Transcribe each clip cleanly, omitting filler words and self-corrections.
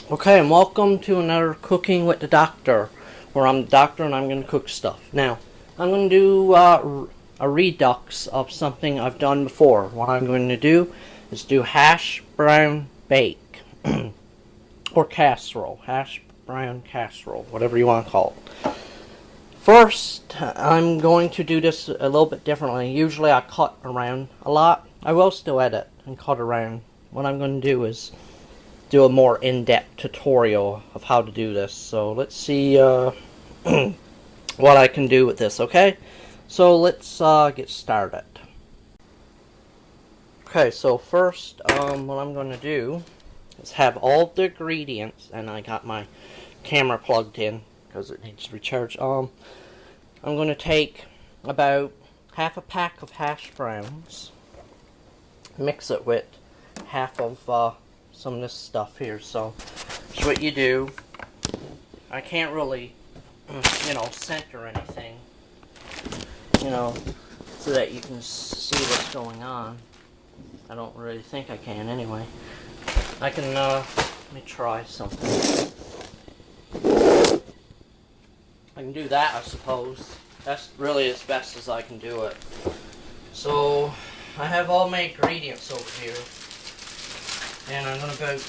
Okay, and welcome to another Cooking with the Doctor, where I'm the doctor and I'm going to cook stuff. Now, I'm going to do a redux of something I've done before. What I'm going to do is do hash brown bake, or casserole, hash brown casserole, whatever you want to call it. First, I'm going to do this a little bit differently. Usually I cut around a lot. I will still edit and cut around. What I'm going to do is do a more in-depth tutorial of how to do this. So let's see what I can do with this, okay? So let's get started. Okay, so first what I'm going to do is have all the ingredients, and I got my camera plugged in because it needs to recharge. I'm going to take about half a pack of hash browns, mix it with half of some of this stuff here. So that's what you do. I can't really, center anything, so that you can see what's going on. I don't really think I can anyway. I can, let me try something. I can do that, I suppose. That's really as best as I can do it. So, I have all my ingredients over here. And I'm going to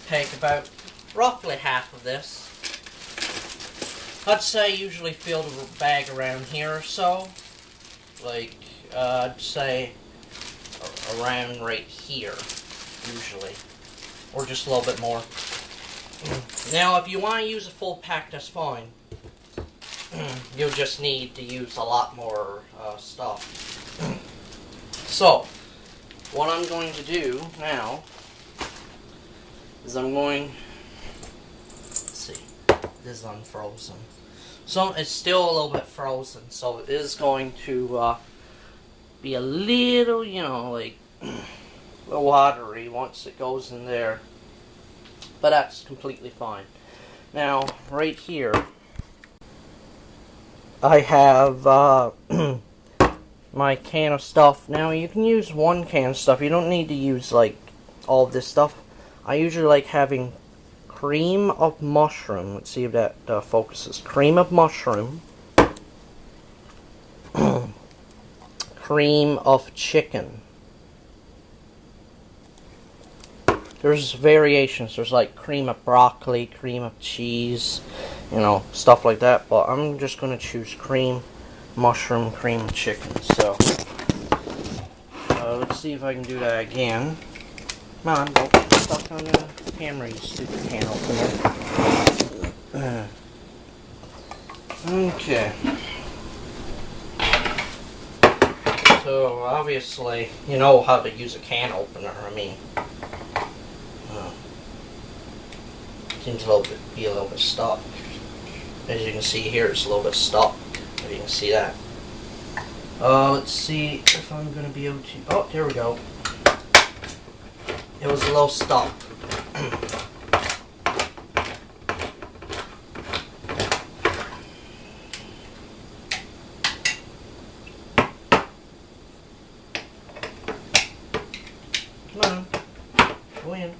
take about roughly half of this. I'd say usually fill the bag around here or so. Like, I'd say around right here, usually. Or just a little bit more. Now, if you want to use a full pack, that's fine. You'll just need to use a lot more stuff. So, what I'm going to do now is I'm going, let's see, this is unfrozen. So it's still a little bit frozen, so it is going to be a little, like, a little watery once it goes in there. But that's completely fine. Now, right here, I have my can of stuff. Now, you can use one can of stuff. You don't need to use, like, all of this stuff. I usually like having cream of mushroom. Let's see if that focuses. Cream of mushroom. Cream of chicken. There's variations. There's, like, cream of broccoli, cream of cheese, stuff like that. But I'm just going to choose cream mushroom, cream chicken. So let's see if I can do that again. Come on, don't get stuck on the camera, you stupid can opener. Okay. So obviously you know how to use a can opener. I mean, seems be a little bit stuck. As you can see here, it's a little bit stuck. You can see that. Let's see if I'm going to be able to... Oh, there we go. It was a little stuck. Come on. Go in.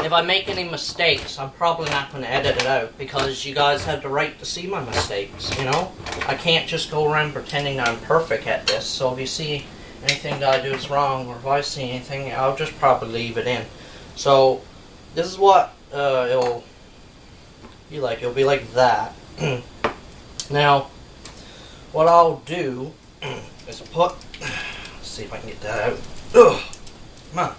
If I make any mistakes, I'm probably not going to edit it out, because you guys have the right to see my mistakes, I can't just go around pretending I'm perfect at this. So if you see anything that I do is wrong, or if I see anything, I'll just probably leave it in. So this is what it'll be like. It'll be like that. Now, what I'll do is put... Let's see if I can get that out. Ugh, come on.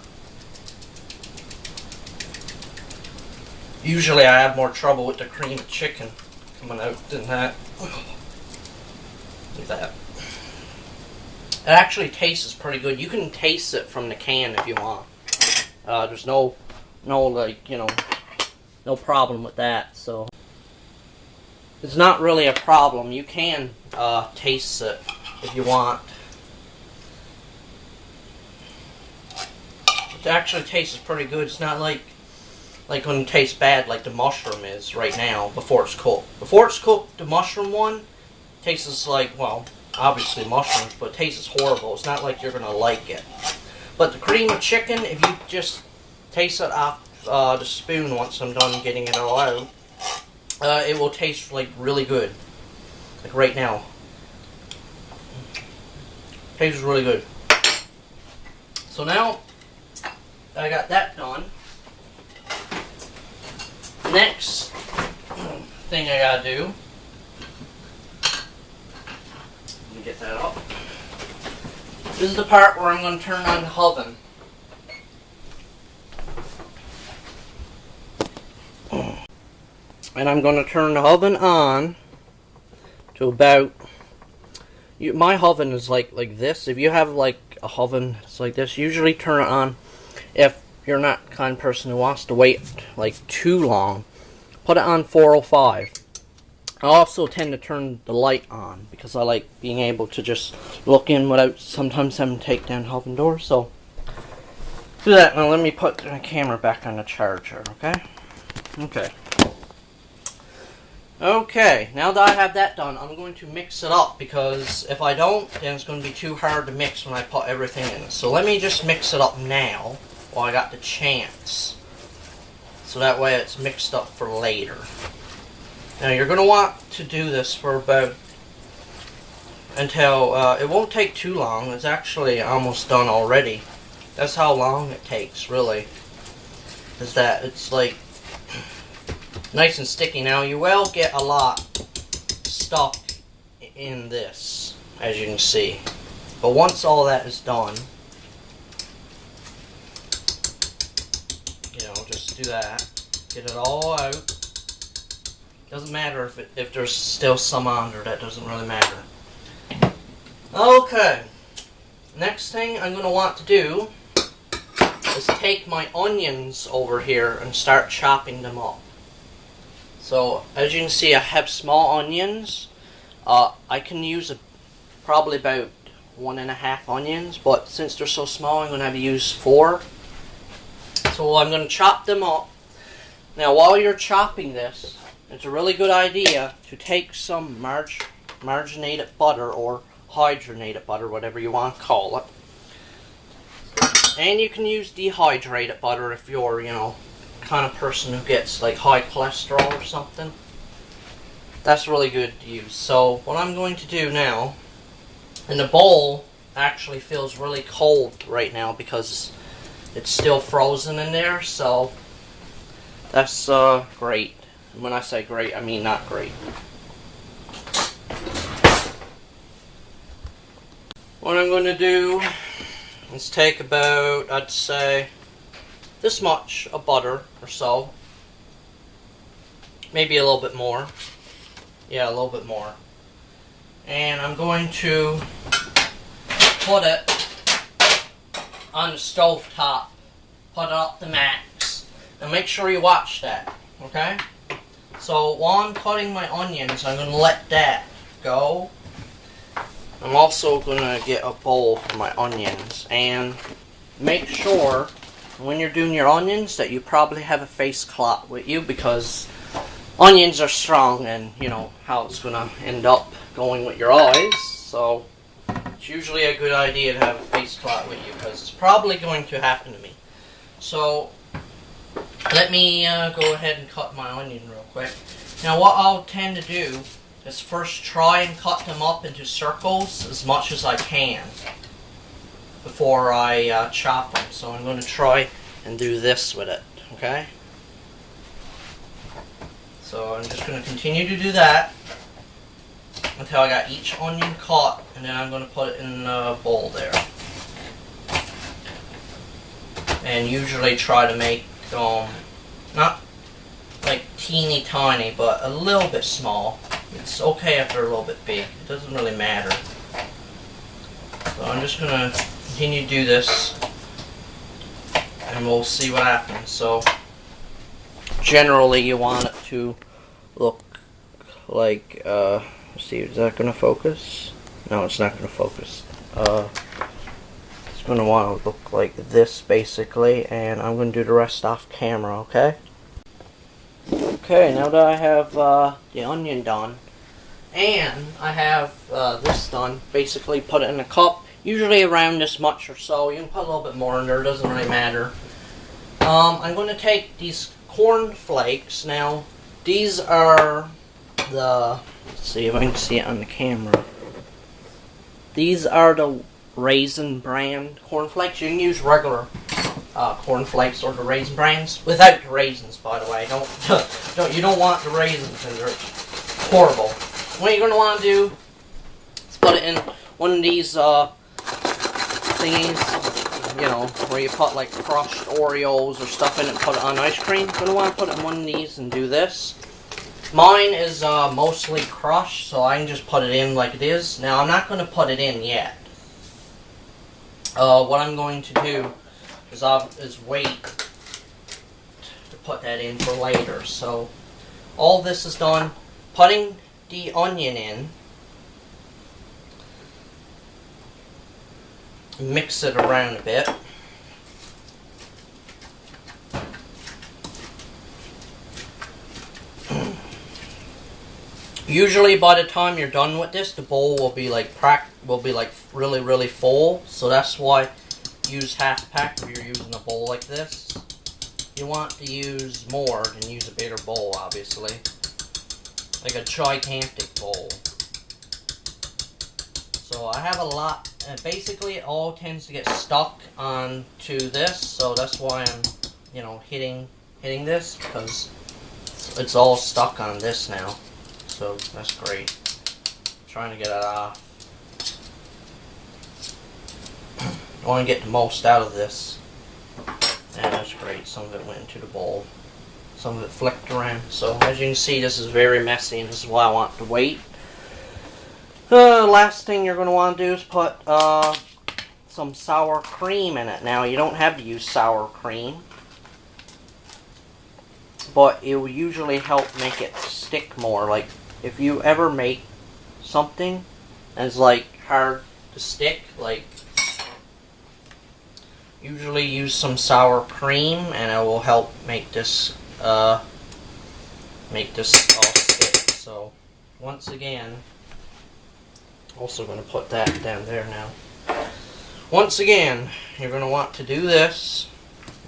Usually I have more trouble with the cream of chicken coming out than that. Like that. It actually tastes pretty good. You can taste it from the can if you want. There's no problem with that. So it's not really a problem. You can taste it if you want. It actually tastes pretty good. It's not like when it tastes bad like the mushroom is right now before it's cooked. Before it's cooked, the mushroom one tastes like, well, obviously mushrooms, but it tastes horrible. It's not like you're going to like it. But the cream of chicken, if you just taste it off the spoon once I'm done getting it all out, it will taste like really good. Like right now. Tastes really good. So now I got that done. Next thing I gotta do, let me get that up. This is the part where I'm going to turn on the oven. And I'm going to turn the oven on to about, my oven is like this. If you have like a oven that's like this, usually turn it on. If you're not the kind of person who wants to wait like too long, put it on 405. I also tend to turn the light on because I like being able to just look in without sometimes having to take down the oven door. So do that. Now let me put the camera back on the charger, okay? Okay, now that I have that done, I'm going to mix it up because if I don't, then it's going to be too hard to mix when I put everything in. So let me just mix it up now while I got the chance. So that way it's mixed up for later. Now you're going to want to do this for about until it won't take too long. It's actually almost done already. That's how long it takes, really. Is that it's like nice and sticky. Now you will get a lot stuck in this, as you can see. But once all that is done, you know, just do that. Get it all out. Doesn't matter if there's still some under, that doesn't really matter. Okay. Next thing I'm going to want to do is take my onions over here and start chopping them up. So, as you can see, I have small onions. I can use probably about 1.5 onions, but since they're so small, I'm going to have to use 4. So I'm going to chop them up. Now, while you're chopping this, it's a really good idea to take some marginated butter or hydrogenated butter, whatever you want to call it. And you can use dehydrated butter if you're, you know, kind of person who gets like high cholesterol or something. That's really good to use. So what I'm going to do now, and the bowl actually feels really cold right now because it's still frozen in there, so that's great. And when I say great, I mean not great. What I'm going to do is take about, I'd say, this much of butter or so. Maybe a little bit more. Yeah, a little bit more. And I'm going to put it on the stove top. Put it up to max. And make sure you watch that. Okay? So while I'm cutting my onions, I'm going to let that go. I'm also going to get a bowl for my onions. And make sure when you're doing your onions that you probably have a face cloth with you, because onions are strong and you know how it's going to end up going with your eyes. So it's usually a good idea to have a face cloth with you because it's probably going to happen to me. So let me go ahead and cut my onion real quick. Now what I'll tend to do is first try and cut them up into circles as much as I can before I chop them. So I'm going to try and do this with it, okay? So I'm just going to continue to do that until I got each onion cut, and then I'm going to put it in a bowl there. And usually try to make not like teeny tiny, but a little bit small. It's okay if they're a little bit big. It doesn't really matter. So I'm just going to continue to do this, and we'll see what happens. So generally you want it to look like, let's see, is that going to focus? No, it's not going to focus. It's going to want to look like this basically, and I'm going to do the rest off camera, okay? Okay, now that I have the onion done, and I have this done, basically put it in a cup, usually around this much or so. You can put a little bit more in there, doesn't really matter. I'm going to take these corn flakes. Now, these are the, let's see if I can see it on the camera. These are the Raisin brand cornflakes. You can use regular cornflakes or the Raisin brands without the raisins, by the way. You don't want the raisins in there. It's horrible. What you're going to want to do is put it in one of these thingies, you know, where you put like crushed Oreos or stuff in it and put it on ice cream. You're going to want to put it in one of these and do this. Mine is mostly crushed, so I can just put it in like it is. Now, I'm not going to put it in yet. What I'm going to do is wait to put that in for later. So, all this is done. Putting the onion in. Mix it around a bit. Usually, by the time you're done with this, the bowl will be like really, really full. So that's why use half pack if you're using a bowl like this. You want to use more than use a bigger bowl, obviously, like a gigantic bowl. So I have a lot, and basically it all tends to get stuck onto this. So that's why I'm, you know, hitting this, because it's all stuck on this now. So that's great. Trying to get it off. I want to get the most out of this. And that's great. Some of it went into the bowl. Some of it flicked around. So as you can see, this is very messy, and this is why I want to wait. Last thing you're going to want to do is put some sour cream in it. Now, you don't have to use sour cream, but it will usually help make it stick more. Like, if you ever make something and it's like hard to stick, like, usually use some sour cream and it will help make this all stick. So once again, also going to put that down there now. Once again, you're going to want to do this,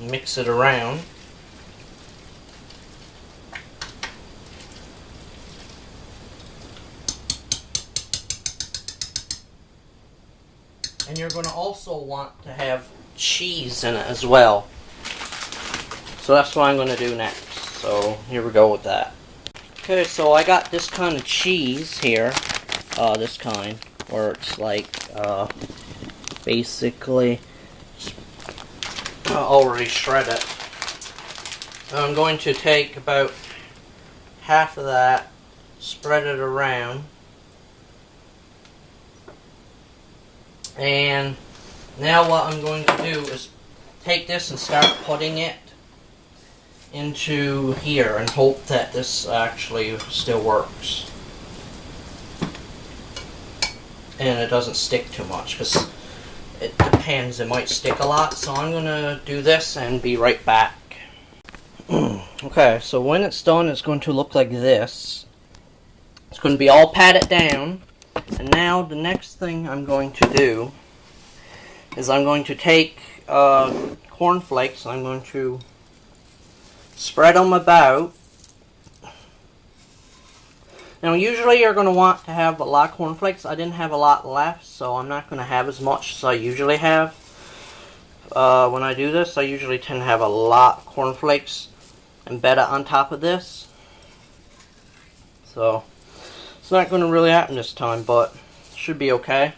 mix it around. And you're going to also want to have cheese in it as well. So that's what I'm going to do next. So here we go with that. Okay, so I got this kind of cheese here. This kind, where it's like, basically, already shredded. I'm going to take about half of that, spread it around. And now what I'm going to do is take this and start putting it into here and hope that this actually still works. And it doesn't stick too much, because it depends, it might stick a lot. So I'm going to do this and be right back. Okay, so when it's done, it's going to look like this. It's going to be all patted down. And now the next thing I'm going to do is I'm going to take corn flakes. I'm going to spread them about. Now usually you're going to want to have a lot of corn flakes. I didn't have a lot left, so I'm not going to have as much as I usually have. When I do this, I usually tend to have a lot of corn flakes embedded on top of this. So it's not going to really happen this time, but it should be okay.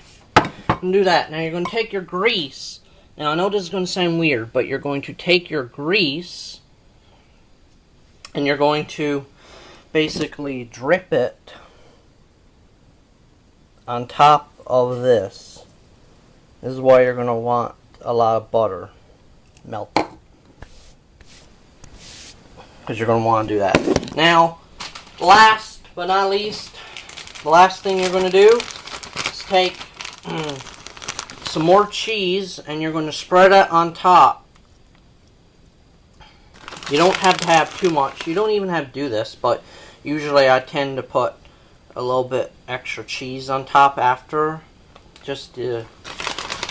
And do that. Now you're going to take your grease. Now I know this is going to sound weird, but you're going to take your grease and you're going to basically drip it on top of this. This is why you're going to want a lot of butter melted, because you're going to want to do that. Now, last but not least, the last thing you're going to do is take some more cheese and you're going to spread it on top. You don't have to have too much. You don't even have to do this, but usually I tend to put a little bit extra cheese on top after, just to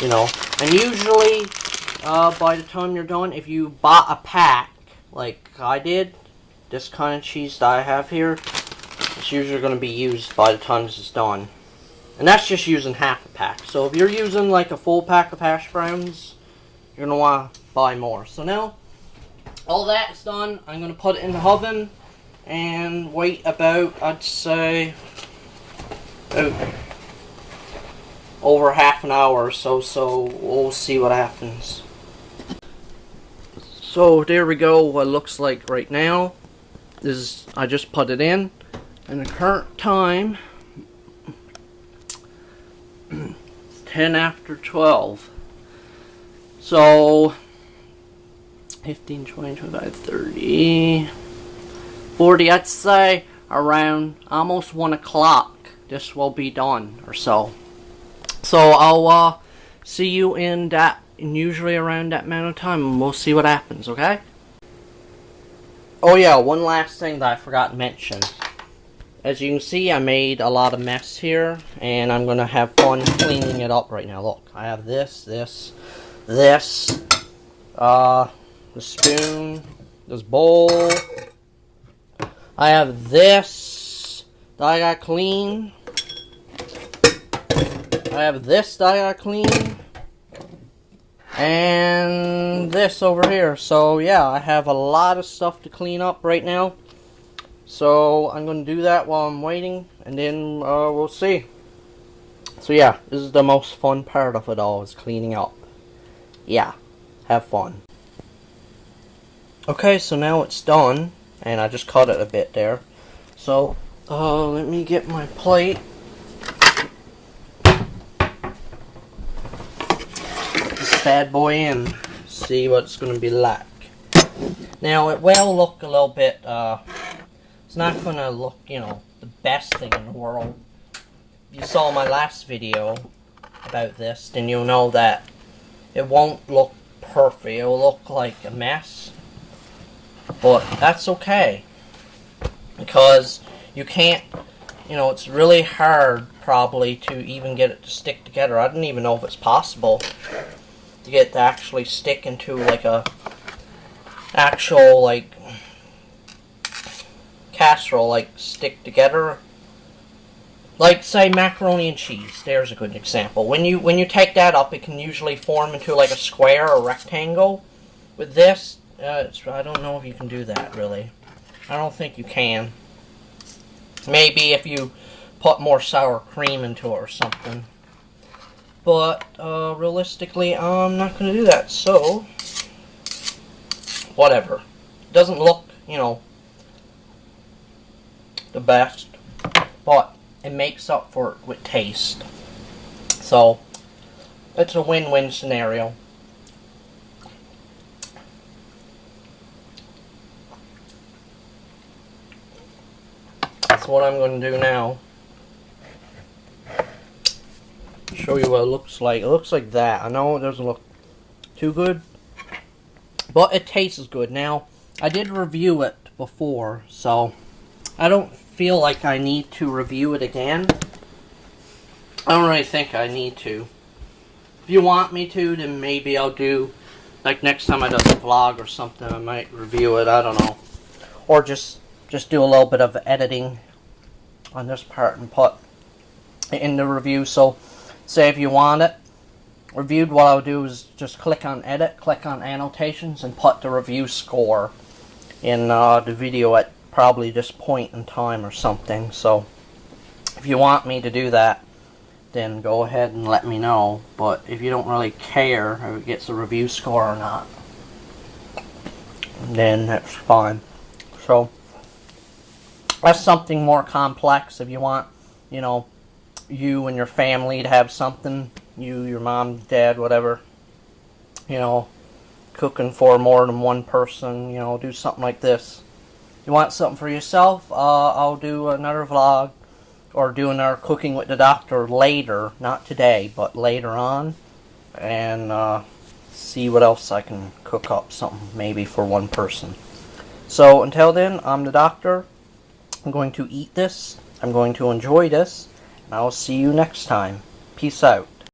you know. And usually, by the time you're done, if you bought a pack, like I did, this kind of cheese that I have here, it's usually going to be used by the time this is done. And that's just using half a pack. So if you're using like a full pack of hash browns, you're going to want to buy more. So now, all that's done, I'm going to put it in the oven and wait about, I'd say, over half an hour or so, so we'll see what happens. So there we go, what it looks like right now. This is, I just put it in, and the current time, it's 10 after 12. So 15, 20, 25, 30, 40, I'd say around almost 1 o'clock this will be done or so. So I'll see you in that, usually around that amount of time, and we'll see what happens, okay? Oh yeah, one last thing that I forgot to mention. As you can see, I made a lot of mess here, and I'm going to have fun cleaning it up right now. Look, I have this, the spoon, this bowl. I have this that I got clean. I have this that I got clean. And this over here. So yeah, I have a lot of stuff to clean up right now. So I'm going to do that while I'm waiting, and then we'll see. So yeah, this is the most fun part of it all, is cleaning up. Yeah, have fun. Okay, so now it's done, and I just cut it a bit there. So let me get my plate. This bad boy in. See what it's going to be like. Now it will look a little bit. It's not going to look, you know, the best thing in the world. If you saw my last video about this, then you'll know that it won't look perfect. It will look like a mess. But that's okay. Because you can't, you know, it's really hard probably to even get it to stick together. I don't even know if it's possible to get it to actually stick into like a actual like casserole, like stick together. Like say macaroni and cheese. There's a good example. When you take that up, it can usually form into like a square or rectangle. With this, I don't know if you can do that really. I don't think you can. Maybe if you put more sour cream into it or something. But realistically, I'm not going to do that. So whatever. It doesn't look, you know, the best, but it makes up for it with taste. So it's a win-win scenario. That's what I'm going to do now. Show you what it looks like. It looks like that. I know it doesn't look too good, but it tastes good. Now, I did review it before, so I don't feel like I need to review it again. I don't really think I need to. If you want me to, then maybe I'll do, like next time I do a vlog or something, I might review it, I don't know. Or just do a little bit of editing on this part and put it in the review. So, say if you want it reviewed, what I'll do is just click on edit, click on annotations, and put the review score in the video at probably this point in time or something. So if you want me to do that, then go ahead and let me know. But if you don't really care if it gets a review score or not, then that's fine. So that's something more complex. If you want, you know, you and your family to have something, your mom, dad, whatever, you know, cooking for more than one person, you know, do something like this. You want something for yourself, I'll do another vlog or do another cooking with the doctor later, not today, but later on, and see what else I can cook up, something maybe for one person. So until then, I'm the doctor. I'm going to eat this, I'm going to enjoy this, and I'll see you next time. Peace out.